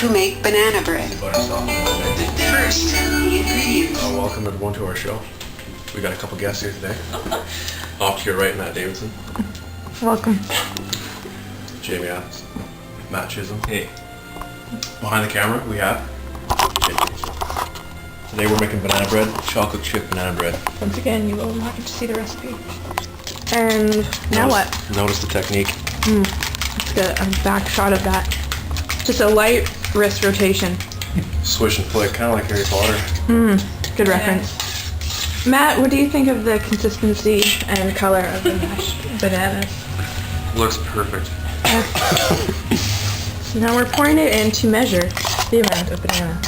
to make banana bread. First, the ingredients. welcome everyone to our show. We got a couple guests here today. Off to your right, Matt Davidson. Welcome. Jamie Adams. Matt Chisholm. Hey. Behind the camera, we have Jamie. Today we're making banana bread, chocolate chip banana bread. Once again, you will not get to see the recipe. And now what? Notice the technique. Let's get a back shot of that. Just a light wrist rotation. Swish and flick, kind of like Harry Potter. Good reference. Matt, what do you think of the consistency and color of the mashed bananas? Looks perfect. So now we're pouring it in to measure the amount of banana.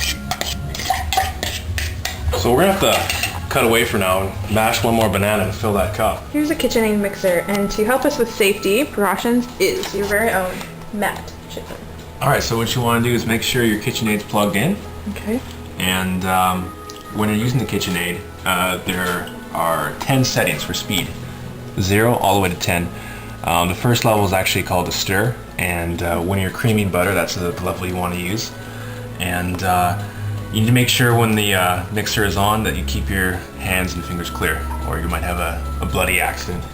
So we're gonna have to cut away for now and mash one more banana to fill that cup. Here's a KitchenAid mixer, and to help us with safety precautions is your very own Matt Chisholm. Alright, so what you want to do is make sure your KitchenAid's plugged in. Okay. And when you're using the KitchenAid, there are 10 settings for speed. 0 all the way to 10. The first level is actually called a stir, and when you're creaming butter, that's the level you want to use. And you need to make sure when the mixer is on that you keep your hands and fingers clear, or you might have a bloody accident.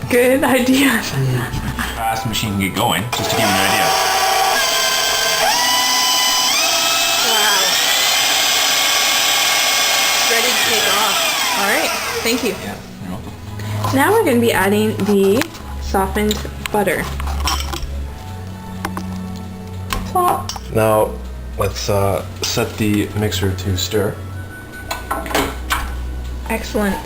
Good idea. Fast the machine can get going, just to give you an idea. Wow. Ready to take off. All right. Thank you. Yeah, you're welcome. Now we're going to be adding the softened butter. Plop. Now, let's set the mixer to stir. Excellent.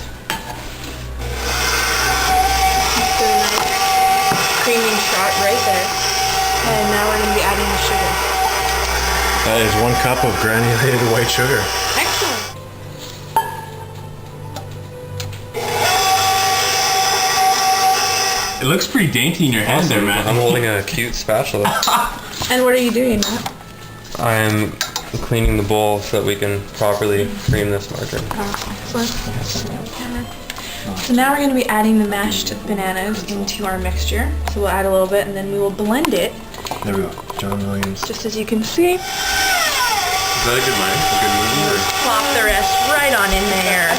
Just a nice creamy shot right there. And now we're going to be adding the sugar. That is 1 cup of granulated white sugar. Excellent. It looks pretty dainty in your hand there, man. I'm holding a cute spatula. And what are you doing, Matt? I'm cleaning the bowl so that we can properly cream this margarine. Excellent. So now we're going to be adding the mashed bananas into our mixture. So we'll add a little bit and then we will blend it, There we go. John Williams. just as you can see. Is that a good line? A good movie? Plop the rest right on in there.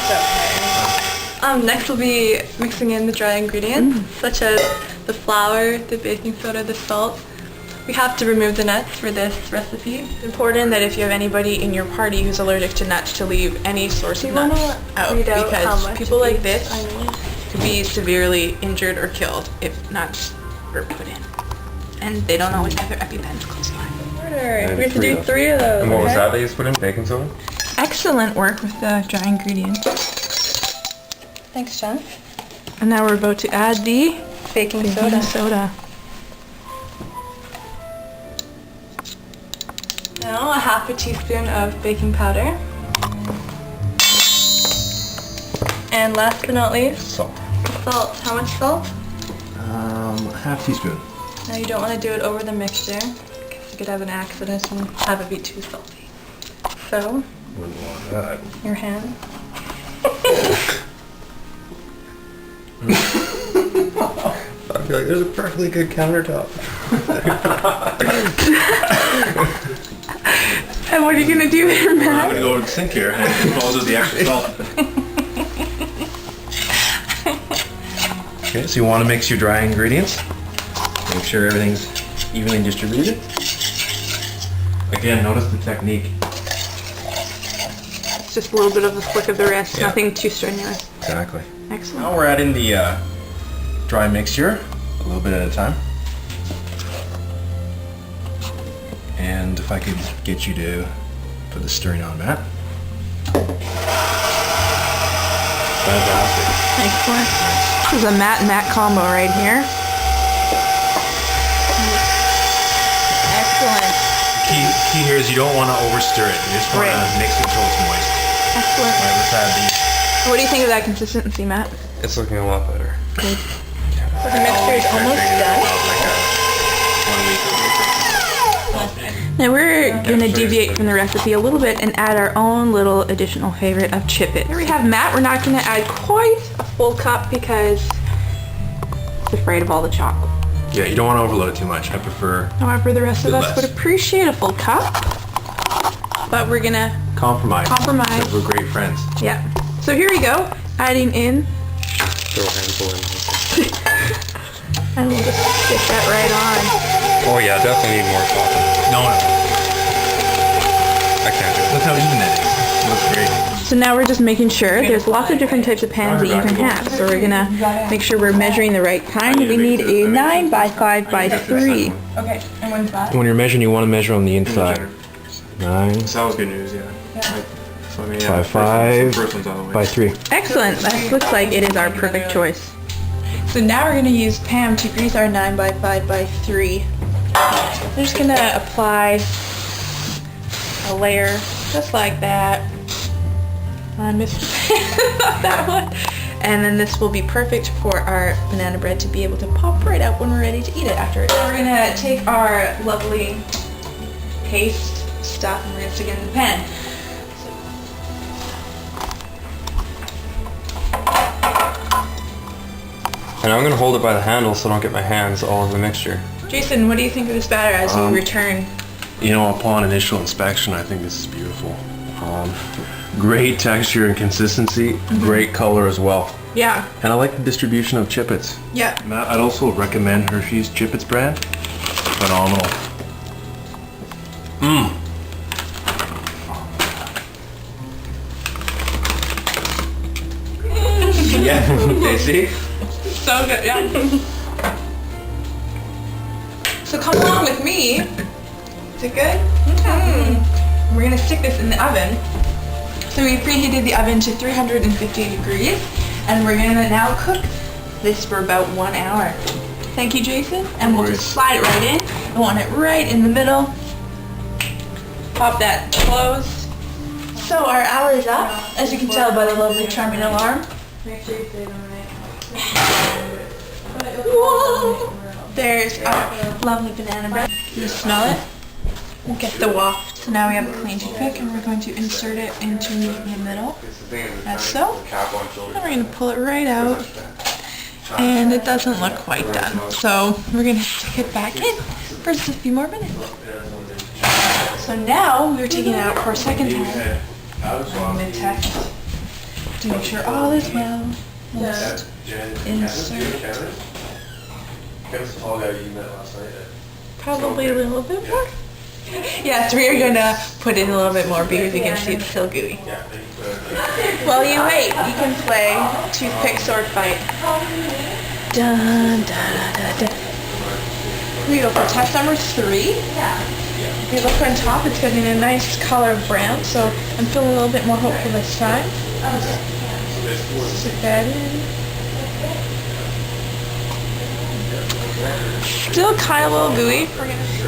Next we'll be mixing in the dry ingredients, such as the flour, the baking soda, the salt. We have to remove the nuts for this recipe. It's important that if you have anybody in your party who's allergic to nuts to leave any source of you wanna nuts out, read out how because much people like each this item? could be severely injured or killed if nuts were put in. And they don't always have their EpiPens close by. Order. We have to do 3 of those. And what was okay? that you just put in? Baking soda? Excellent work with the dry ingredients. Thanks, John. And now we're about to add the Baking baking soda. soda. Now a half a teaspoon of baking powder. And last but not least, Salt. salt. How much salt? Half teaspoon. Now you don't want to do it over the mixture because you could have an accident and have it be too salty. So, Wouldn't want that. your hand. I feel like there's a perfectly good countertop. And what are you gonna do here, I'm Matt? gonna go over the sink here and dispose of the extra salt. Okay, so you want to mix your dry ingredients. Make sure everything's evenly distributed. Again, notice the technique. It's just a little bit of a flick of the wrist, Yeah. nothing too strenuous. Exactly. Excellent. Now we're adding the dry mixture, a little bit at a time. And if I could get you to put the stirring on, Matt. Fantastic. Excellent. This is a Matt and Matt combo right here. Excellent. Key here is you don't want to overstir it. You just want to Right. mix it until it's moist. Excellent. All right, let's add these. What do you think of that consistency, Matt? It's looking a lot better. Good. So the mixture is almost done. Now we're gonna deviate from the recipe a little bit and add our own little additional favorite of Chip It. Here we have Matt. We're not gonna add quite a full cup because he's afraid of all the chocolate. Yeah, you don't want to overload it too much. I prefer However, the rest of Bit us less. would appreciate a full cup. But we're gonna, compromise. Compromise. Because we're great friends. yeah. So here we go. Adding in, Throw a handful in. and we'll just stick that right on. Oh yeah, definitely need more coffee. No, I can't do it. look how even that is. It looks great. So now we're just making sure there's lots of different types of pans that you can have. So we're gonna make sure we're measuring the right kind. We need a 9 by 5 by 3. Okay, and when's that? When you're measuring, you want to measure on the inside. 9 Sounds good news, yeah. So, I mean, by first 5 one's out of the way. by 3. Excellent. That looks like it is our perfect choice. So now we're gonna use Pam to grease our 9 by 5 by 3. I'm just gonna apply a layer just like that. I missed that one. And then this will be perfect for our banana bread to be able to pop right out when we're ready to eat it after. Now we're gonna take our lovely paste stuff and we're gonna stick it in the pan. And I'm gonna hold it by the handle so I don't get my hands all in the mixture. Jason, what do you think of this batter as you return? You know, upon initial inspection, I think this is beautiful. Great texture and consistency, great color as well. Yeah, And I like the distribution of Chippets. yeah. Matt, I'd also recommend Hershey's Chippets brand. Phenomenal. Yeah, see? So good, yeah. So come along with me. Is it good? Mm. We're gonna stick this in the oven. So we preheated the oven to 350 degrees, and we're gonna now cook this for about 1 hour. Thank you, Jason. And we'll just slide it right in. I want it right in the middle. Pop that closed. So our hour is up, as you can tell by the lovely charming alarm. Whoa! There's our lovely banana bread. Can you smell it? We'll get the waft. So now we have a clean toothpick and we're going to insert it into the middle, as so. And we're going to pull it right out. And it doesn't look quite done. So we're going to stick it back in for just a few more minutes. So now we're taking it out for a second time. I'm going to test to make sure all is well. Just insert. Probably a little bit more. Yes, we are going to put in a little bit more because you can see it's still gooey. While you wait, you can play toothpick sword fight. Dun, dun, dun, dun. Here we go for test number 3. If you look on top, it's getting a nice color of brown, so I'm feeling a little bit more hopeful this time. Stick that in. Still kind of a little gooey.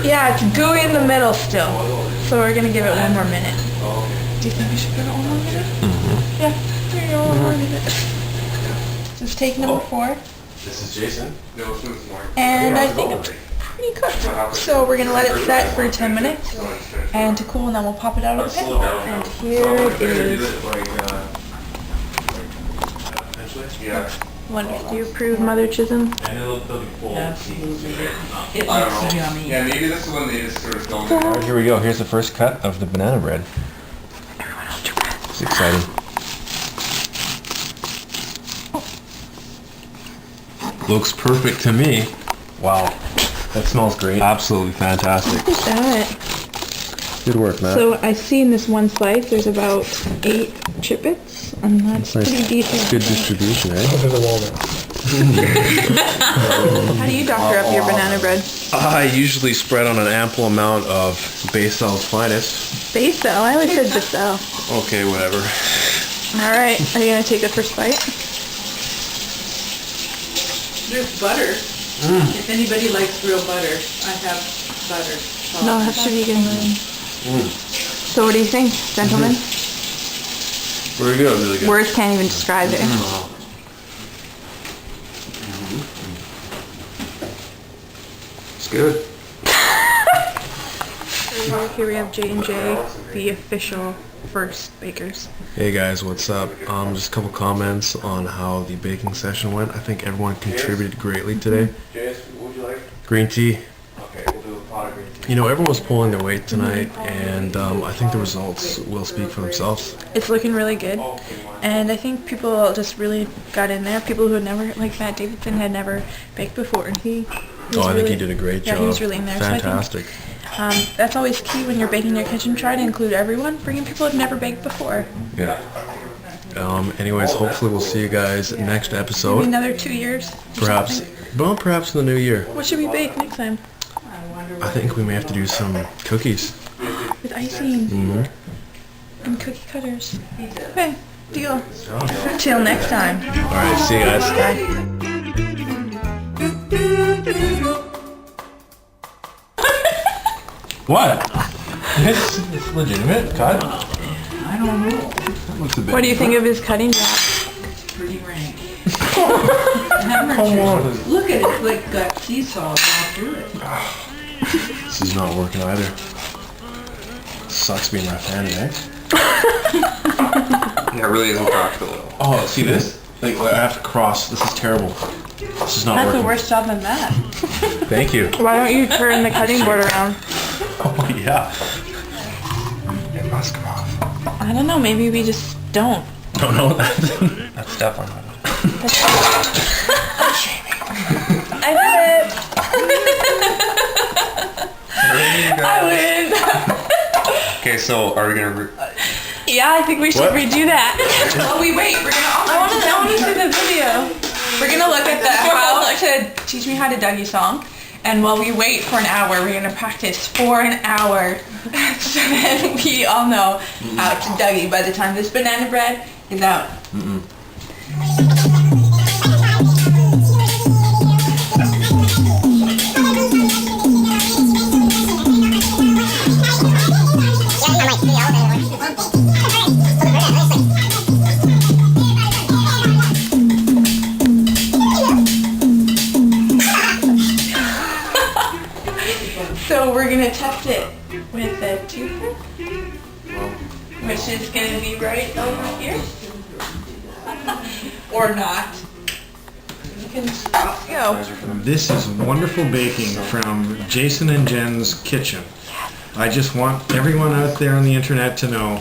Yeah, it's gooey in the middle still. So we're going to give it 1 more minute. Do you think we should give it 1 more minute? Mm-hmm. Yeah, here you go, 1 more minute. Just take number 4. This is Jason. And I think it's pretty cooked. So we're going to let it set for 10 minutes and to cool, and then we'll pop it out of the pan. And here it is. Yeah. Do you approve, Mother Chisholm? And it'll be full. It looks yummy. Yeah, maybe this is when they just sort of filmed it. Alright, here we go. Here's the first cut of the banana bread. Everyone hold your breath. It's exciting. Looks perfect to me. Wow, that smells great. Absolutely fantastic. Look at that. Good work, Matt. So I see in this one slice there's about 8 chippets, and that's pretty decent. Good distribution, eh? How do you doctor up your banana bread? I usually spread on an ample amount of Basel's finest. Basil. I always said basil. Okay, whatever. All right. Are you gonna take the first bite? There's butter. If anybody likes real butter, I have butter. No, that should be good. So what do you think, gentlemen? Very good, really good. Words can't even describe it. It's good. Here we have J&J, the official first bakers. Hey guys, what's up? Just a couple comments on how the baking session went. I think everyone contributed greatly today. Jace, what would you like? Green tea. Okay, we'll do a pot of green tea. You know, everyone's pulling their weight tonight, and I think the results will speak for themselves. It's looking really good. And I think people just really got in there. People who had never, like Matt Davidson, had never baked before, and he was I think really- he did a great job. Yeah, he was really in there. Fantastic. So I think, that's always key when you're baking in your kitchen. Try to include everyone. Bring in people who've never baked before. Yeah. Anyways, hopefully we'll see you guys next Maybe episode. another 2 years. or Perhaps, something. well, perhaps in the new year. What should we bake next time? I think we may have to do some cookies. With icing Mm-hmm. and cookie cutters. Okay, deal. Till next time. All right, see you guys. Bye. What? It's legitimate cut. I don't know. That looks a bit. What do you think of his cutting job? It's pretty rank. Come on. Look at it. It's like got sea salt all through it. This is not working either. Sucks being left-handed, eh? Yeah, it really isn't practical at all. Oh, see this? Like, I have to cross. This is terrible. This is not That's a working. worse job than that. Thank you. Why don't you turn the cutting board around? Oh, yeah. It must come off. I don't know, maybe we just don't. Don't know that. That's definitely not. I did it! I win! Okay, so are we gonna? Yeah, I think we should What? redo that. Oh, we wait. We're gonna I want to see the video. We're gonna look at the how to teach me how to Dougie song, and while we wait for an hour, we're gonna practice for an hour, so then we all know how to Dougie by the time this banana bread is out. So we're gonna test it with the toothpick, which is gonna be right over here, or not. You can stop. Go. This is wonderful baking from Jason and Jen's kitchen. I just want everyone out there on the internet to know,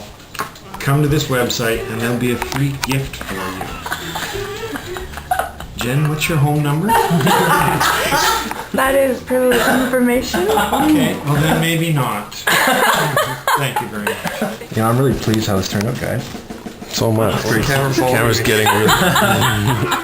come to this website and there'll be a free gift for you. Jen, what's your home number? That is privileged information. Okay, well then maybe not. Thank you very much. Yeah, I'm really pleased how this turned out, guys. So much. The camera's getting really...